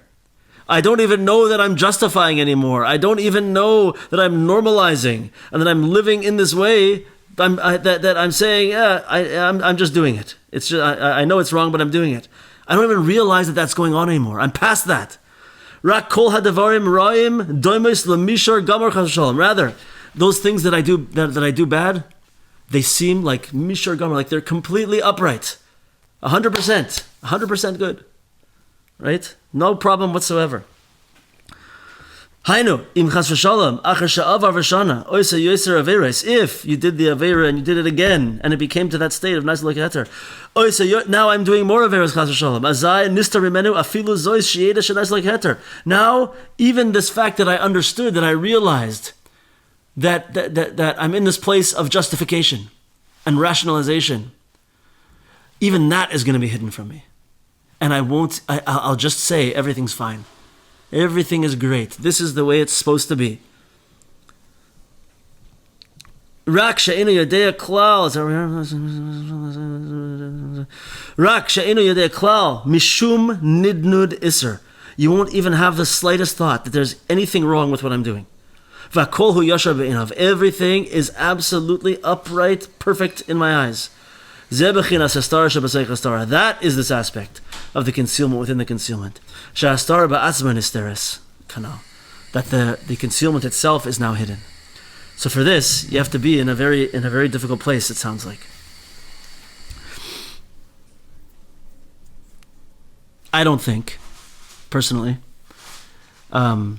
I don't even know that I'm justifying anymore. I don't even know that I'm normalizing and that I'm living in this way. That I'm saying, I'm just doing it. It's just, I know it's wrong, but I'm doing it. I don't even realize that that's going on anymore. I'm past that. Rak kol hadavarim ra'im doimes lemishar gamar chas v'shalom. Rather, those things that I do that I do bad, they seem like mishar gamar, like they're completely upright, 100% good, right? No problem whatsoever. Hainu im chas v'shalom achar sha'avar v'shana oisa yoser averes. If you did the avera and you did it again, and it became to that state of nice like heter, oisa now I'm doing more averes chas v'shalom. Azai nista rimenu afilu zois she'eda she'nice like heter. Now even this fact that I understood, that I realized that I'm in this place of justification and rationalization, even that is going to be hidden from me, and I'll just say everything's fine. Everything is great. This is the way it's supposed to be. Rak she'enu yodea klal. Rak she'enu yodea klal. Mishum nidnud iser. You won't even have the slightest thought that there's anything wrong with what I'm doing. V'akol hu yashar be'inav. Everything is absolutely upright, perfect in my eyes. That is this aspect of the concealment within the concealment. That the concealment itself is now hidden. So for this, you have to be in a very difficult place, it sounds like. I don't think, personally, I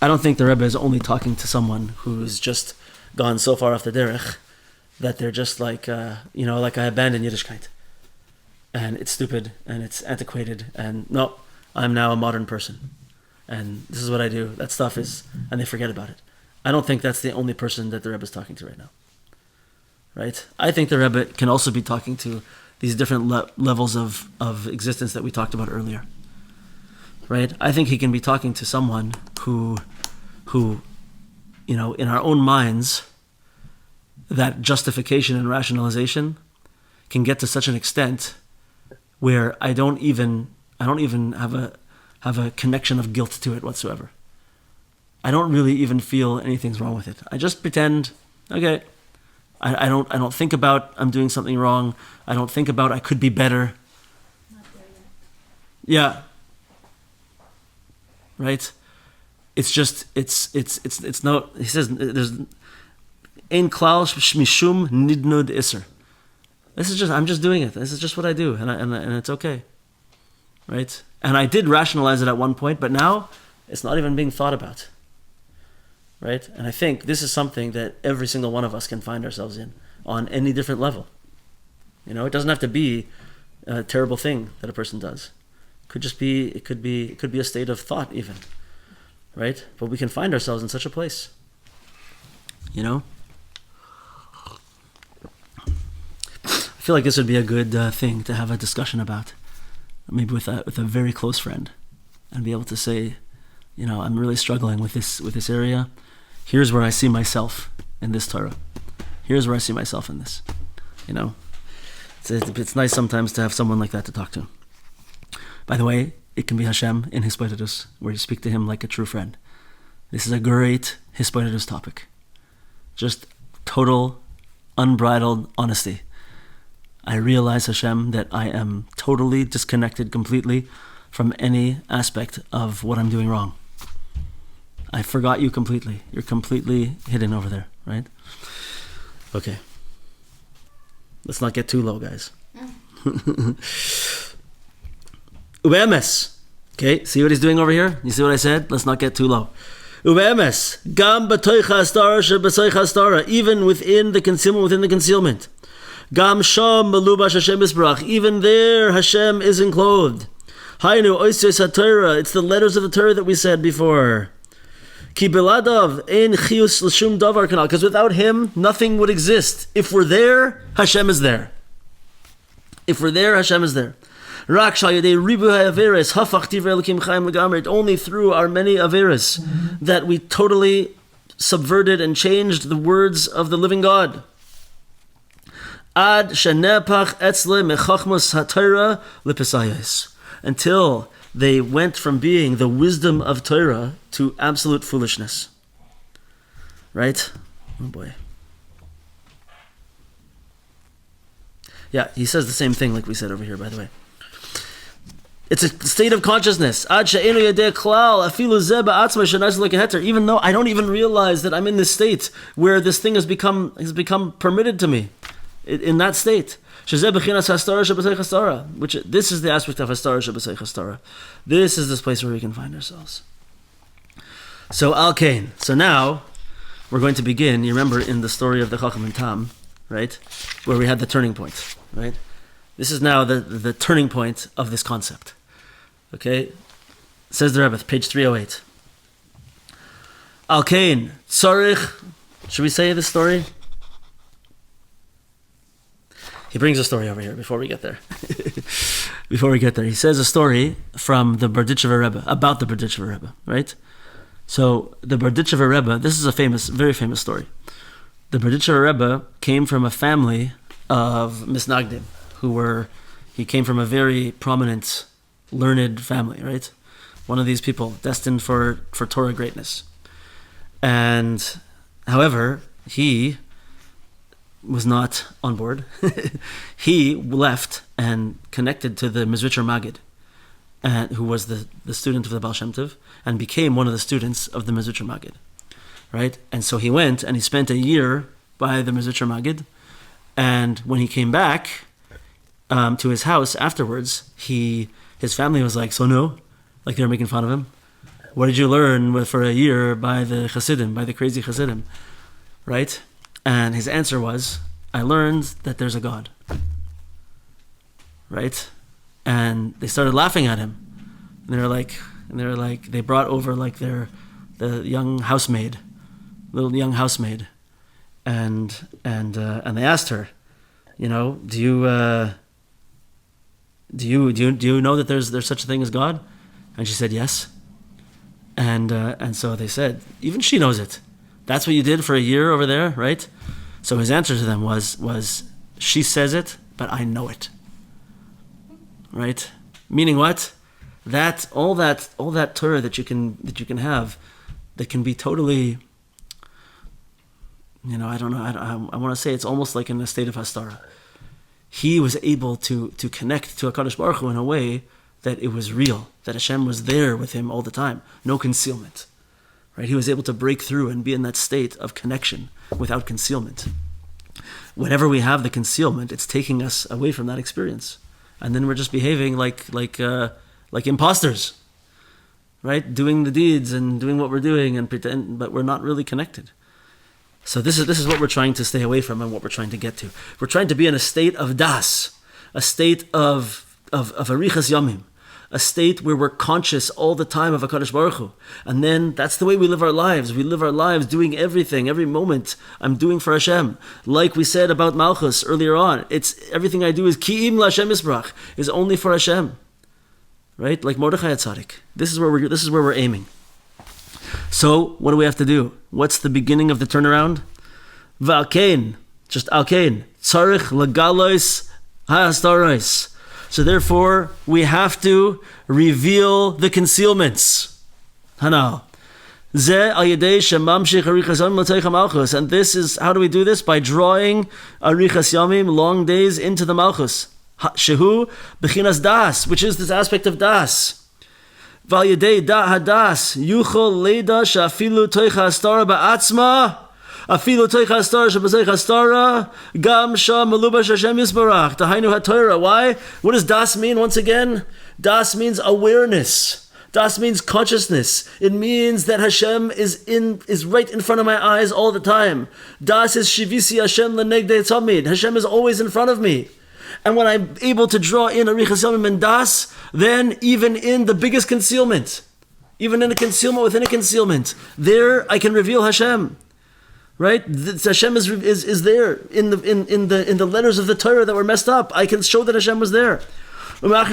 don't think the Rebbe is only talking to someone who's just gone so far off the derech that they're just like, like I abandoned Yiddishkeit. And it's stupid, and it's antiquated, and no, I'm now a modern person. And this is what I do. That stuff is, and they forget about it. I don't think that's the only person that the Rebbe is talking to right now. Right? I think the Rebbe can also be talking to these different levels of existence that we talked about earlier. Right? I think he can be talking to someone who, in our own minds, that justification and rationalization can get to such an extent where I don't even have a connection of guilt to it whatsoever. I don't really even feel anything's wrong with it. I just pretend, okay. I don't think about I'm doing something wrong. I don't think about I could be better. Not there Yeah. yet. Right? It's just it's no. He says there's ein klal mishum nidnud iser. I'm just doing it. This is just what I do, and it's okay, right? And I did rationalize it at one point, but now it's not even being thought about, right? And I think this is something that every single one of us can find ourselves in on any different level. It doesn't have to be a terrible thing that a person does. It could be a state of thought even, right? But we can find ourselves in such a place, I feel like this would be a good thing to have a discussion about, maybe with a very close friend, and be able to say, I'm really struggling with this area. Here's where I see myself in this Torah. Here's where I see myself in this. It's nice sometimes to have someone like that to talk to. By the way, it can be Hashem in Hispoidus, where you speak to him like a true friend. This is a great Hispoidus topic. Just total, unbridled honesty. I realize, Hashem, that I am totally disconnected completely from any aspect of what I'm doing wrong. I forgot you completely. You're completely hidden over there, right? Okay. Let's not get too low, guys. Ubemes. Okay, see what he's doing over here? You see what I said? Let's not get too low. Ubemes. Gam b'toicha hastara shebesoicha hastara. Even within the concealment. Gam sham melubash Hashem isbrach. Even there, Hashem is enclosed. Hainu oisios haTorah. It's the letters of the Torah that we said before. Ki beladav ein chiyus l'shum davar kanal. Because without him, nothing would exist. If we're there, Hashem is there. If we're there, Hashem is there. Rak shal yadei ribu ha'averes hafach divrei Elokim chaim legamer. Only through our many averes that we totally subverted and changed the words of the living God. Ad shenepach etzle mechachmas haTorah lepesayos. Until they went from being the wisdom of Torah to absolute foolishness. Right? Oh boy. Yeah, he says the same thing like we said over here, by the way. It's a state of consciousness. Even though I don't even realize that I'm in this state where this thing has become permitted to me. In that state. Which this is the aspect of Hastara. This is this place where we can find ourselves. So Al-Kain. So now we're going to begin. You remember in the story of the Chacham and Tam, right? Where we had the turning point, right? This is now the turning point of this concept. Okay? Says the Rebbe, page 308. Al-Kain, Tzarich. Should we say this story? He brings a story over here before we get there. He says a story from the Berditchever Rebbe, about the Berditchever Rebbe, right? So the Berditchever Rebbe, this is a very famous story. The Berditchever Rebbe came from a family of Misnagdim, he came from a very prominent, learned family, right? One of these people destined for Torah greatness. And, however, he was not on board. He left and connected to the Mizritcher Magid, who was the student of the Baal Shem Tov, and became one of the students of the Mizritcher Magid, right? And so he went and he spent a year by the Mizritcher Magid, and when he came back to his house afterwards, his family was like, so no? Like they were making fun of him. What did you learn for a year by the Hasidim, by the crazy Hasidim, right? And his answer was, I learned that there's a God. Right? And they started laughing at him. And they were like, they brought over like the young housemaid, little young housemaid. And they asked her, do you know that there's such a thing as God? And she said, yes. And so they said, even she knows it. That's what you did for a year over there, right? So his answer to them was she says it, but I know it. Right? Meaning what? That all that Torah that you can have, that can be totally, I don't know. I want to say it's almost like in a state of Hastara. He was able to connect to HaKadosh Baruch Hu in a way that it was real, that Hashem was there with him all the time, no concealment. Right? He was able to break through and be in that state of connection without concealment. Whenever we have the concealment, it's taking us away from that experience, and then we're just behaving like imposters, right? Doing the deeds and doing what we're doing and pretend, but we're not really connected. So this is what we're trying to stay away from and what we're trying to get to. We're trying to be in a state of das, a state of arichas yamim, a state where we're conscious all the time of HaKadosh Baruch Hu. And then that's the way we live our lives. We live our lives doing everything, every moment I'm doing for Hashem. Like we said about Malchus earlier on, it's everything I do is ki'im l'Hashem isbrach, is only for Hashem. Right? Like Mordechai Tzaddik. This is where we're aiming. So what do we have to do? What's the beginning of the turnaround? V'alkein, just alkein, tzarich legalois hastaros. So therefore, we have to reveal the concealments. Hanal. And this is, how do we do this? By drawing arichas yamim, long days, into the malchus. Shehu bechinas das, which is this aspect of das. Val yedei da hadas yuchol leida shafilu toicha hastara ba'atzma afilu toicha hastara shabazeich hastara gam sham melubash Hashem yisbarach tahainu haTorah. Why? What does das mean? Once again, das means awareness. Das means consciousness. It means that Hashem is right in front of my eyes all the time. Das is shivisi Hashem lenegdei tzamid. Hashem is always in front of me. And when I'm able to draw in arichas yamim and das, then even in the biggest concealment, even in a concealment within a concealment, there I can reveal Hashem. Right? Hashem is there in the letters of the Torah that were messed up. I can show that Hashem was there. And then,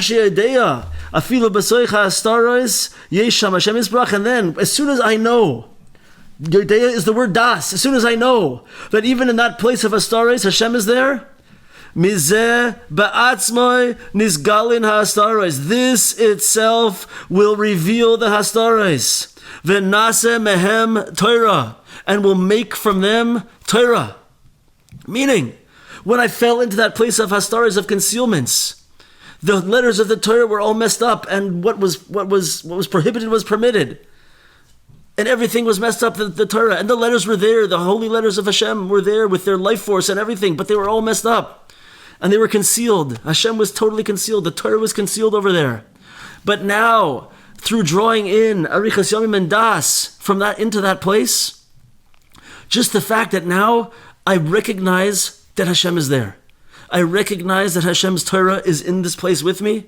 as soon as I know, Yodea is the word das, as soon as I know that even in that place of Hastaros, Hashem is there, this itself will reveal the Hastaros. V'naseh mehem Torah, and will make from them Torah. Meaning, when I fell into that place of Hastaros, of concealments, the letters of the Torah were all messed up, and what was prohibited was permitted, and everything was messed up. The Torah and the letters were there. The holy letters of Hashem were there with their life force and everything, but they were all messed up, and they were concealed. Hashem was totally concealed. The Torah was concealed over there. But now, through drawing in arichas yamim and das from that into that place, just the fact that now I recognize that Hashem is there. I recognize that Hashem's Torah is in this place with me.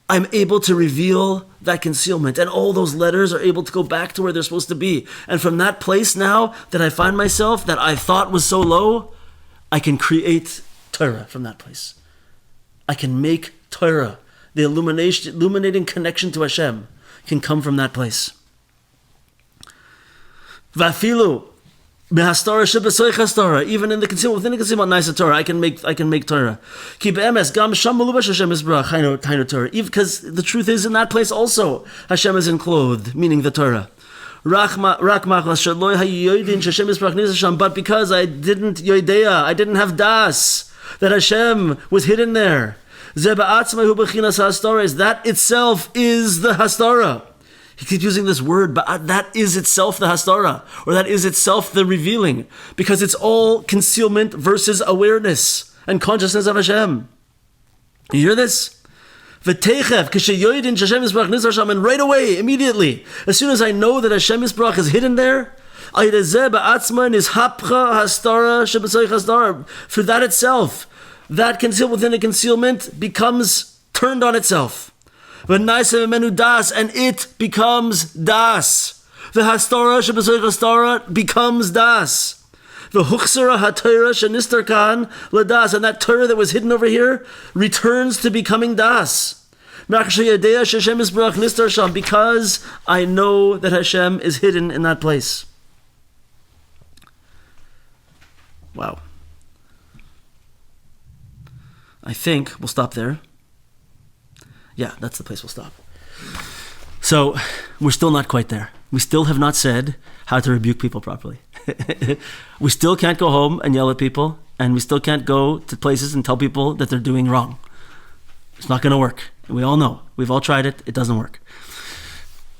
I'm able to reveal that concealment, and all those letters are able to go back to where they're supposed to be. And from that place now that I find myself, that I thought was so low, I can create Torah from that place. I can make Torah. The illuminating connection to Hashem can come from that place. Vafilu. Even in the concealment, within the concealment, nice Torah, I can make Torah. Because the truth is, in that place also, Hashem is enclosed, meaning the Torah. But because I didn't yoidea, I didn't have das, that Hashem was hidden there. That itself is the Hastara. He keeps using this word, but that is itself the Hastara, or that is itself the revealing, because it's all concealment versus awareness and consciousness of Hashem. You hear this? And right away, immediately, as soon as I know that Hashem Yisbarach is hidden there, for that itself, that concealed within a concealment becomes turned on itself. And it becomes das. The Hastara Shabbasoich Hastara becomes das. The Huchsara HaTorah Shanistarkan Ladas, and that Torah that was hidden over here returns to becoming das. Because I know that Hashem is hidden in that place. Wow. I think we'll stop there. Yeah, that's the place we'll stop. So, we're still not quite there. We still have not said how to rebuke people properly. We still can't go home and yell at people, and we still can't go to places and tell people that they're doing wrong. It's not going to work. And we all know. We've all tried it. It doesn't work.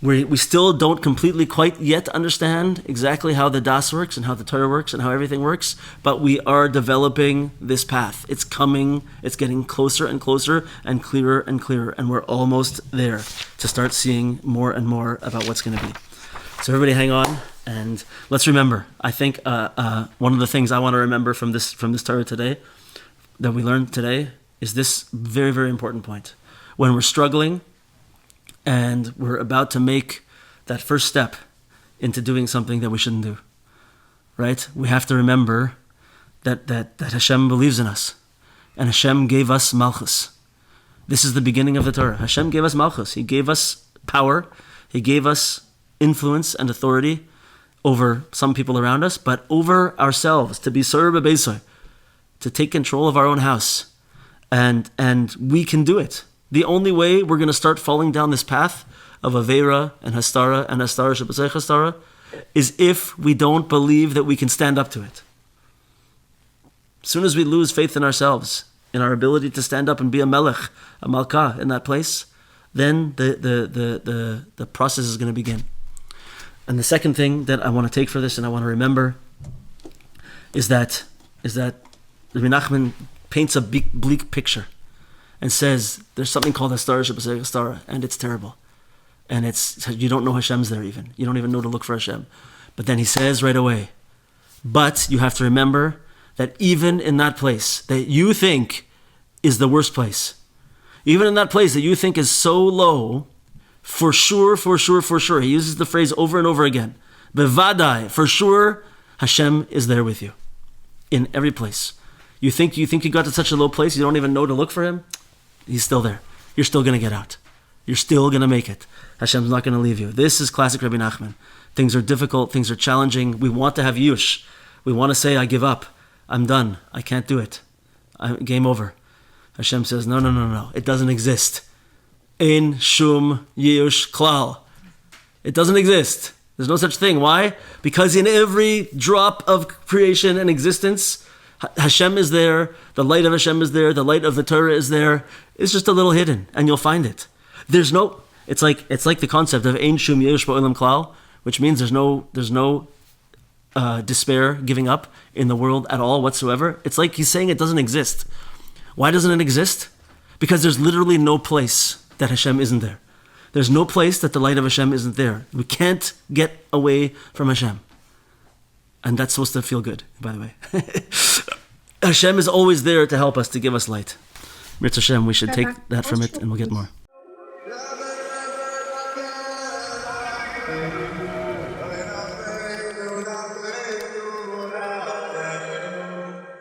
We still don't completely quite yet understand exactly how the Das works and how the Torah works and how everything works, but we are developing this path. It's coming, it's getting closer and closer and clearer, and we're almost there to start seeing more and more about what's going to be. So everybody hang on, and let's remember. I think one of the things I want to remember from this Torah today, that we learned today, is this very, very important point. When we're struggling, and we're about to make that first step into doing something that we shouldn't do, right? We have to remember that Hashem believes in us, and Hashem gave us Malchus. This is the beginning of the Torah. Hashem gave us Malchus. He gave us power. He gave us influence and authority over some people around us, but over ourselves, to be Sur B'Beisai, to take control of our own house. And we can do it. The only way we're going to start falling down this path of Aveira and Hastara Shebasei Hastara is if we don't believe that we can stand up to it. As soon as we lose faith in ourselves, in our ability to stand up and be a melech, a malkah in that place, then the process is going to begin. And the second thing that I want to take for this and I want to remember is that Rabbi Nachman paints a bleak picture and says there's something called Hastara Shebasei Hastara, and it's terrible. And you don't know Hashem's there even. You don't even know to look for Hashem. But then he says right away, but you have to remember that even in that place that you think is the worst place, even in that place that you think is so low, for sure, he uses the phrase over and over again, bevadai, for sure, Hashem is there with you. In every place. You think you got to such a low place, you don't even know to look for him? He's still there. You're still going to get out. You're still going to make it. Hashem's not going to leave you. This is classic Rabbi Nachman. Things are difficult, things are challenging. We want to have yush. We want to say, I give up. I'm done. I can't do it. Game over. Hashem says, no. It doesn't exist. Ein shum yush klal. It doesn't exist. There's no such thing. Why? Because in every drop of creation and existence, Hashem is there, the light of Hashem is there, the light of the Torah is there. It's just a little hidden, and you'll find it. It's like the concept of Ein Shum Yesh Ba'olam Klal, which means there's no despair, giving up in the world at all whatsoever. It's like he's saying it doesn't exist. Why doesn't it exist? Because there's literally no place that Hashem isn't there. There's no place that the light of Hashem isn't there. We can't get away from Hashem. And that's supposed to feel good, by the way. Hashem is always there to help us, to give us light. Mirz Hashem, we should take that from it and we'll get more.